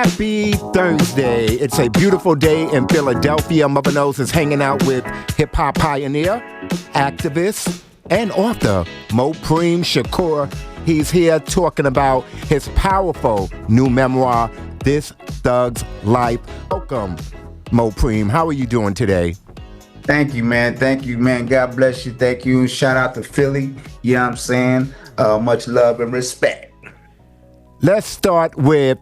Happy Thursday. It's a beautiful day in Philadelphia. Mutha Knows is hanging out with hip-hop pioneer, activist, and author Mopreme Shakur. He's here talking about his powerful new memoir, This Thug's Life. Welcome, Mopreme. How are you doing today? Thank you, man. Thank you, man. God bless you. Thank you. Shout out to Philly. You know what I'm saying? Much love and respect. Let's start with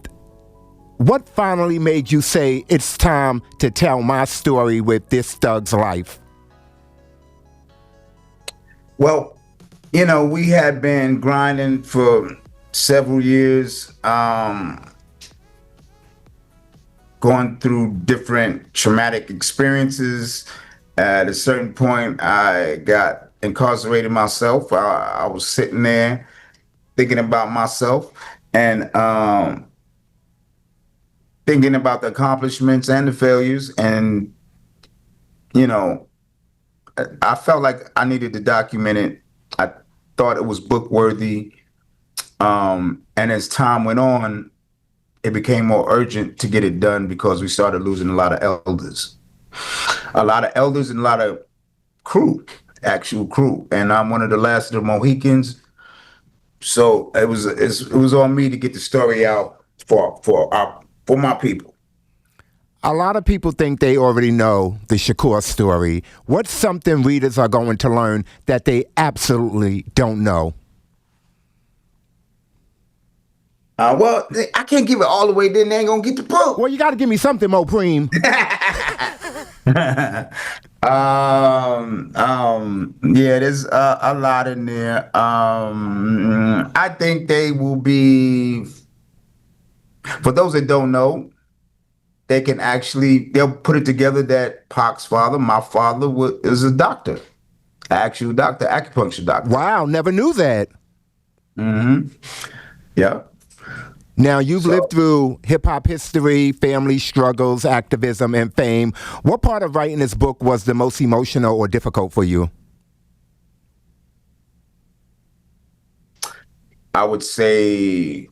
what finally made you say it's time to tell my story with This Thug's Life? Well, you know, we had been grinding for several years, going through different traumatic experiences. At a certain point, I got incarcerated myself. I was sitting there thinking about myself and thinking about the accomplishments and the failures. And, you know, I felt like I needed to document it. I thought it was book worthy. And as time went on, it became more urgent to get it done because we started losing a lot of elders. A lot of elders and a lot of crew, actual crew. And I'm one of the last of the Mohicans. So it was on me to get the story out for my people. A lot of people think they already know the Shakur story. What's something readers are going to learn that they absolutely don't know? Well, I can't give it all the way, then they ain't gonna get the book. Well, you got to give me something, Mopreme. Yeah, there's a lot in there. I think they will be, for those that don't know, they'll put it together that Pac's father, my father, is a doctor, actual doctor, acupuncture doctor. Wow, never knew that. Mm-hmm. Yeah. Now, you've lived through hip-hop history, family struggles, activism, and fame. What part of writing this book was the most emotional or difficult for you? I would say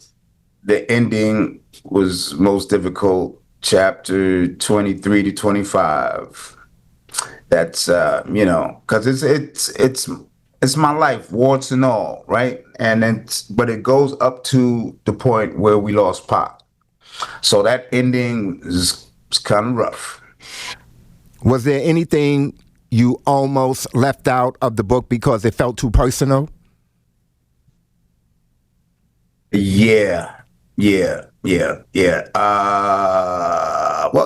the ending was most difficult, chapter 23 to 25. That's, because it's my life, warts and all, right? But it goes up to the point where we lost Pac. So that ending is kind of rough. Was there anything you almost left out of the book because it felt too personal? Yeah. Well, it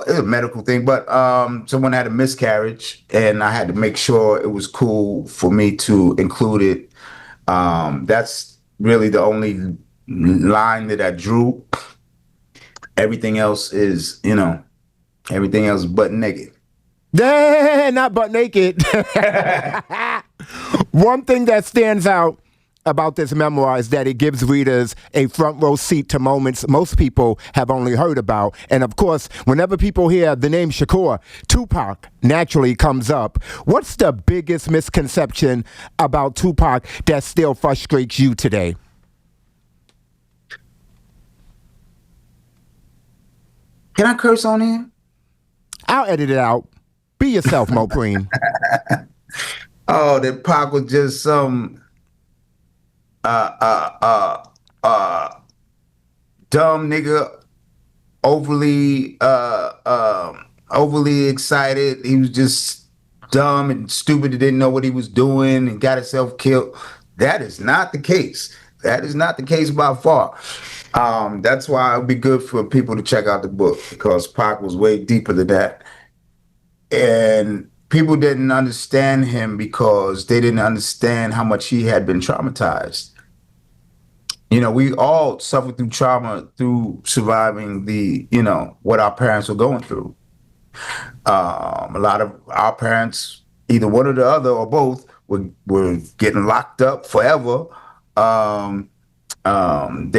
was a medical thing, but someone had a miscarriage, and I had to make sure it was cool for me to include it. That's really the only line that I drew. Everything else is, everything else butt naked. Yeah, not butt naked. One thing that stands out about this memoir is that it gives readers a front row seat to moments most people have only heard about. And of course, whenever people hear the name Shakur, Tupac naturally comes up. What's the biggest misconception about Tupac that still frustrates you today? Can I curse on here? I'll edit it out. Be yourself, Mopreme. Oh, that Pac was just some dumb nigga, overly excited. He was just dumb and stupid. He didn't know what he was doing and got himself killed. That is not the case. That is not the case by far. That's why it would be good for people to check out the book, because Pac was way deeper than that. And people didn't understand him because they didn't understand how much he had been traumatized. We all suffered through trauma through surviving what our parents were going through. A lot of our parents, either one or the other or both, were getting locked up forever. There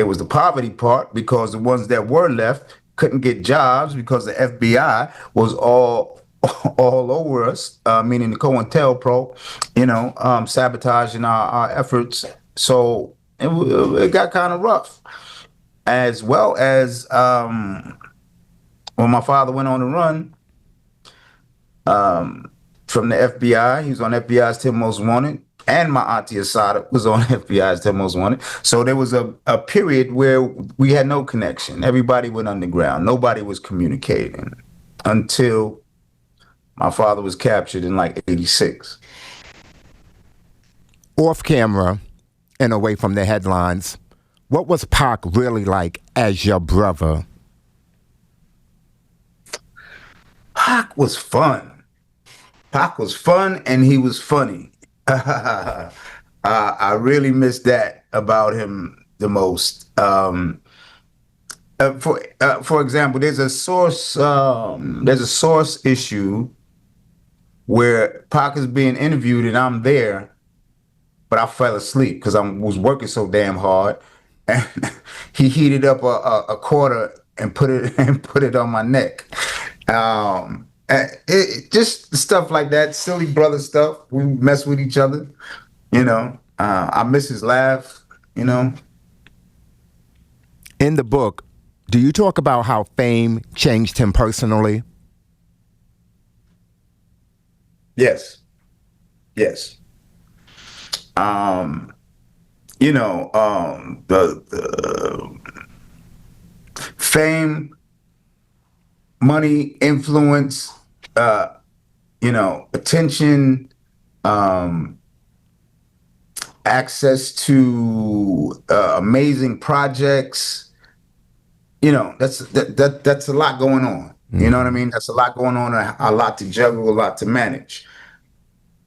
was the poverty part, because the ones that were left couldn't get jobs because the FBI was all over us, meaning the COINTELPRO, sabotaging our efforts. So it got kind of rough, as well as when my father went on the run from the FBI, he was on FBI's 10 Most Wanted, and my auntie Asada was on FBI's 10 Most Wanted. So there was a period where we had no connection. Everybody went underground. Nobody was communicating until my father was captured in like 86. Off camera and away from the headlines, what was Pac really like as your brother? Pac was fun. Pac was fun and he was funny. I really miss that about him the most. For example, there's a source issue where Pac is being interviewed and I'm there, but I fell asleep because I was working so damn hard, and he heated up a quarter and put it on my neck. Just stuff like that, silly brother stuff. We mess with each other, you know. I miss his laugh, you know. In the book, do you talk about how fame changed him personally? Yes. The fame, money, influence, attention, access to amazing projects. That's a lot going on. Mm-hmm. You know what I mean? That's a lot going on, a lot to juggle, a lot to manage.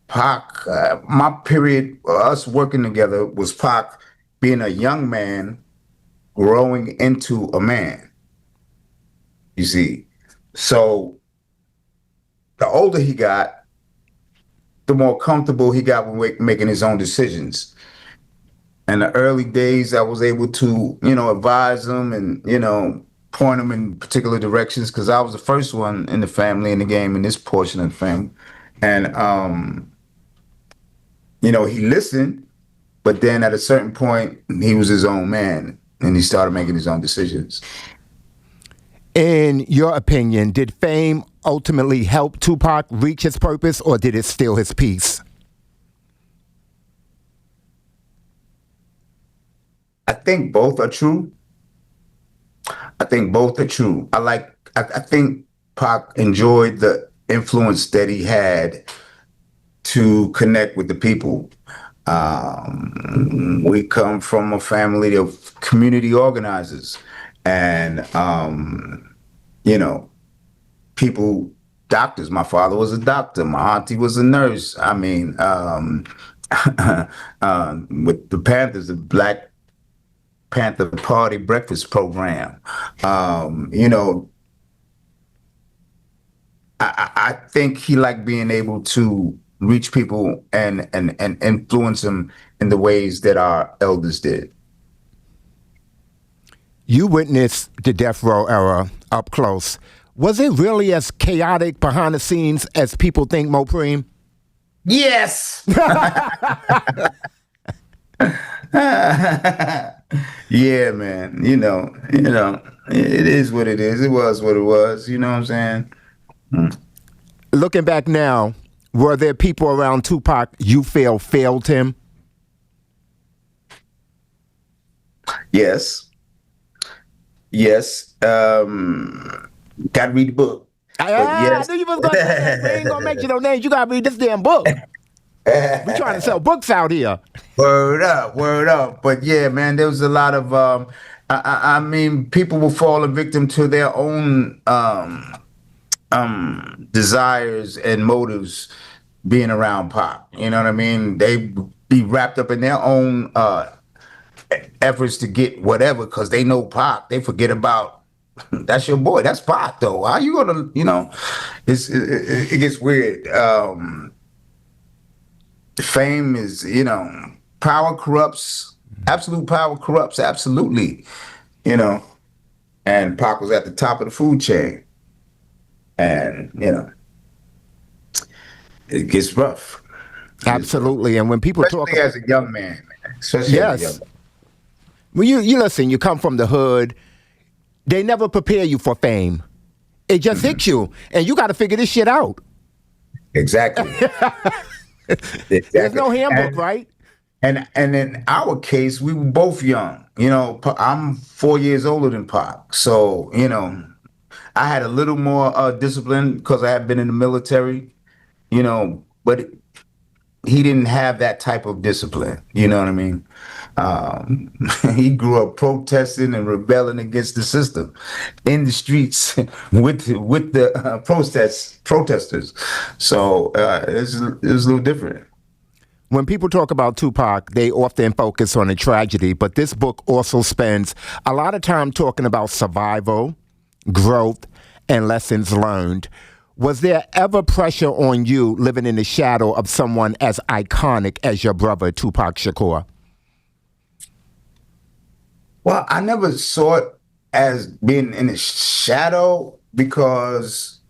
Pac, my period, us working together was Pac being a young man growing into a man. You see, so the older he got, the more comfortable he got with making his own decisions. In the early days, I was able to, advise him and, point him in particular directions because I was the first one in the family, in the game, in this portion of the family. And, he listened, but then at a certain point, he was his own man and he started making his own decisions. In your opinion, did fame ultimately help Tupac reach his purpose, or did it steal his peace? I think both are true. I think Pac enjoyed the influence that he had to connect with the people. We come from a family of community organizers, and people, doctors. My father was a doctor. My auntie was a nurse. I mean, with the Panthers, the Black Panther Party breakfast program. I think he liked being able to reach people and influence them in the ways that our elders did. You witnessed the death row era up close. Was it really as chaotic behind the scenes as people think, Mopreme? Yes. Yeah, man. It is what it is. It was what it was. You know what I'm saying? Looking back now, were there people around Tupac you feel failed him? Yes. Got to read the book. I knew you was going to say that. We ain't going to mention no names. You got to read this damn book. We're trying to sell books out here. Word up. But yeah, man, there was a lot of, people will fall a victim to their own desires and motives being around Pac. You know what I mean? They be wrapped up in their own efforts to get whatever because they know Pac. They forget about, that's your boy. That's Pac, though. How you gonna, it gets weird. Fame is, power corrupts. Absolute power corrupts. Absolutely. And Pac was at the top of the food chain. And, it gets rough. Absolutely. And when people especially talk as a young man, especially as a young man. Well, you listen, you come from the hood. They never prepare you for fame. It just hits you, and you got to figure this shit out. Exactly. There's no handbook, right? And in our case, we were both young. I'm 4 years older than Pac, so I had a little more discipline because I had been in the military. But he didn't have that type of discipline. You know what I mean? He grew up protesting and rebelling against the system in the streets with the protesters. So it's a little different. When people talk about Tupac, they often focus on the tragedy, but this book also spends a lot of time talking about survival, growth, and lessons learned. Was there ever pressure on you living in the shadow of someone as iconic as your brother, Tupac Shakur? Well, I never saw it as being in the shadow because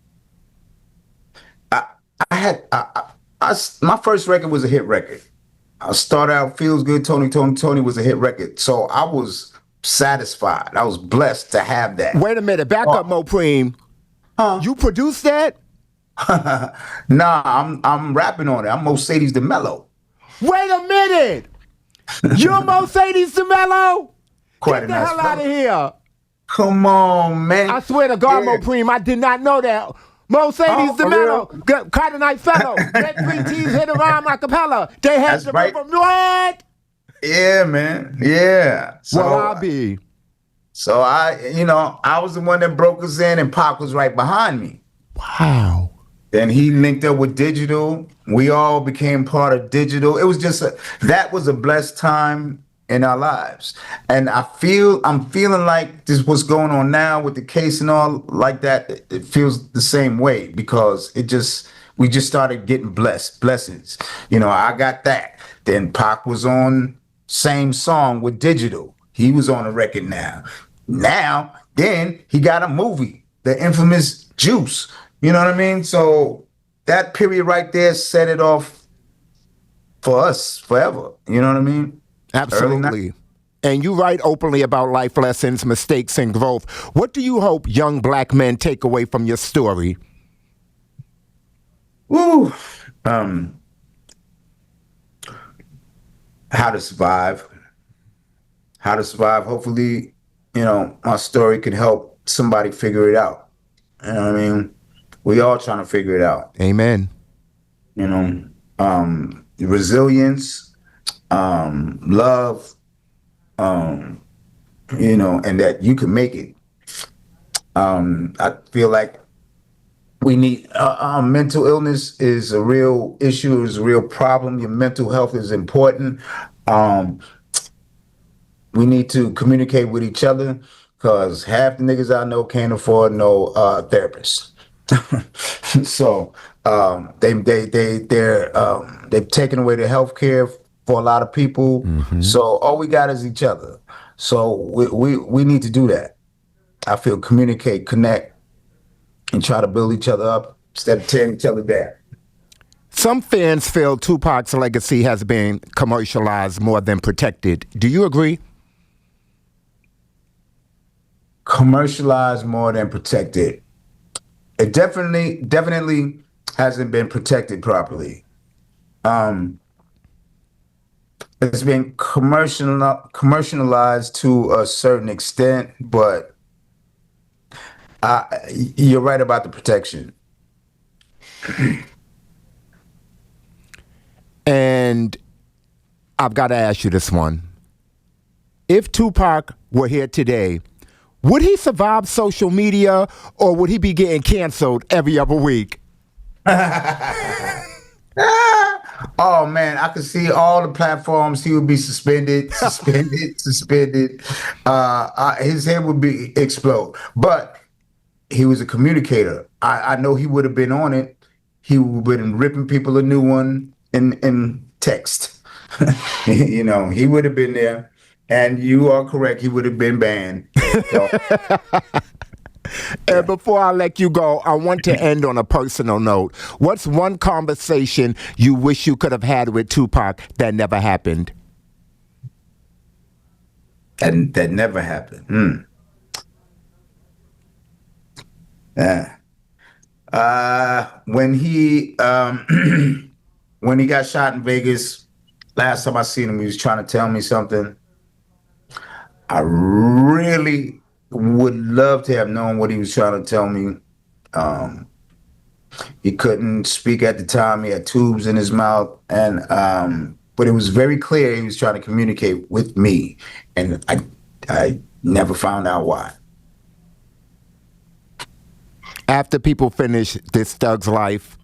my first record was a hit record. I started out Feels Good, Tony was a hit record. So I was satisfied. I was blessed to have that. Wait a minute, back up, Mopreme. You produced that? Nah, I'm rapping on it. I'm Mercedes DeMello. Wait a minute! You're Mercedes DeMello? Quite Get the hell out of here! Come on, man. I swear to God, Mopreme, I did not know that. Mercedes DeMello, Carter Night Fellow, Red 3 T's hit a rhyme a cappella. They had the right. What? Yeah, man. Yeah. So, well, I be. So I was the one that broke us in, and Pac was right behind me. Wow. Then he linked up with Digital. We all became part of Digital. It was just that was a blessed time in our lives. And I'm feeling like this what's going on now with the case and all like that. It feels the same way because we just started getting blessings. I got that. Then Pac was on same song with Digital. He was on a record now. Then he got a movie, the infamous Juice. You know what I mean? So that period right there set it off for us forever. You know what I mean? Absolutely. And you write openly about life lessons, mistakes, and growth. What do you hope young black men take away from your story? How to survive. How to survive. Hopefully, my story can help somebody figure it out. You know what I mean? We all trying to figure it out. Amen. Resilience, love, and that you can make it. I feel like we need mental illness is a real issue, is a real problem. Your mental health is important. We need to communicate with each other because half the niggas I know can't afford no therapist. So they've taken away the health care for a lot of people. Mm-hmm. So all we got is each other. So we need to do that. I feel communicate, connect, and try to build each other up instead of tearing each other down. Some fans feel Tupac's legacy has been commercialized more than protected. Do you agree? Commercialized more than protected. It definitely hasn't been protected properly. It's been commercialized to a certain extent, but you're right about the protection. And I've got to ask you this one. If Tupac were here today, would he survive social media or would he be getting canceled every other week? Oh man, I could see all the platforms. He would be suspended. His head would be explode. But he was a communicator. I know he would have been on it. He would have been ripping people a new one in text. He would have been there. And you are correct. He would have been banned. So. And before I let you go, I want to end on a personal note. What's one conversation you wish you could have had with Tupac that never happened? That never happened. Yeah. When he when he got shot in Vegas, last time I seen him, he was trying to tell me something. I really would love to have known what he was trying to tell me. He couldn't speak at the time. He had tubes in his mouth, and but it was very clear he was trying to communicate with me, and I never found out why. After people finish this thug's life,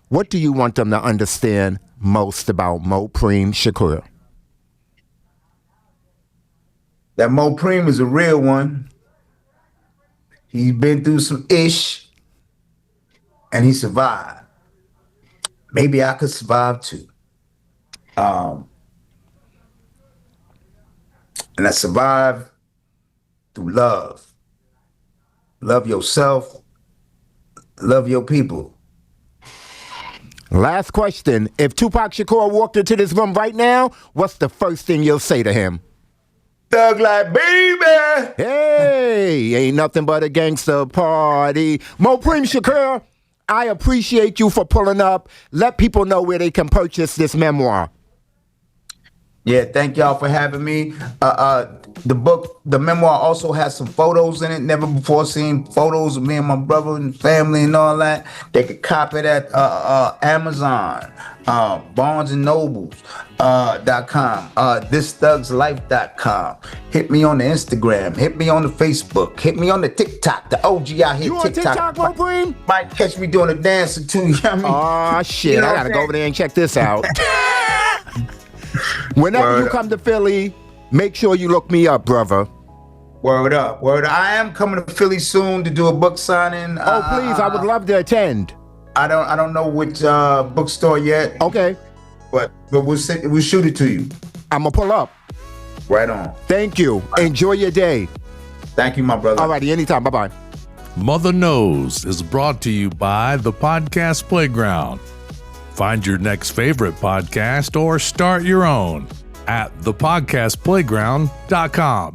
what do you want them to understand most about Mopreme Shakur? That Mopreme is a real one. He's been through some ish, and he survived. Maybe I could survive too. And I survived through love. Love yourself. Love your people. Last question. If Tupac Shakur walked into this room right now, what's the first thing you'll say to him? Thug like, baby. Hey, ain't nothing but a gangster party. Mopreme Shakur, I appreciate you for pulling up. Let people know where they can purchase this memoir. Yeah, thank y'all for having me. The memoir also has some photos in it, never before seen photos of me and my brother and family and all that. They could cop it at Amazon, Barnes and Nobles .com, ThisThugsLife.com. Hit me on the Instagram, hit me on the Facebook, hit me on the TikTok. The OG out here. You on TikTok, Mopreme? Might catch me doing a dance or two. You know what I mean? Oh shit! You know I gotta go over there and check this out. Whenever you come to Philly, make sure you look me up, brother. Word up, word up. I am coming to Philly soon to do a book signing. Oh, please, I would love to attend. I don't know which bookstore yet. Okay. But we'll shoot it to you. I'm gonna pull up. Right on. Thank you. Enjoy your day. Thank you, my brother. All righty, anytime. Bye-bye. Mutha Knows is brought to you by the Podcast Playground. Find your next favorite podcast or start your own at thepodcastplayground.com.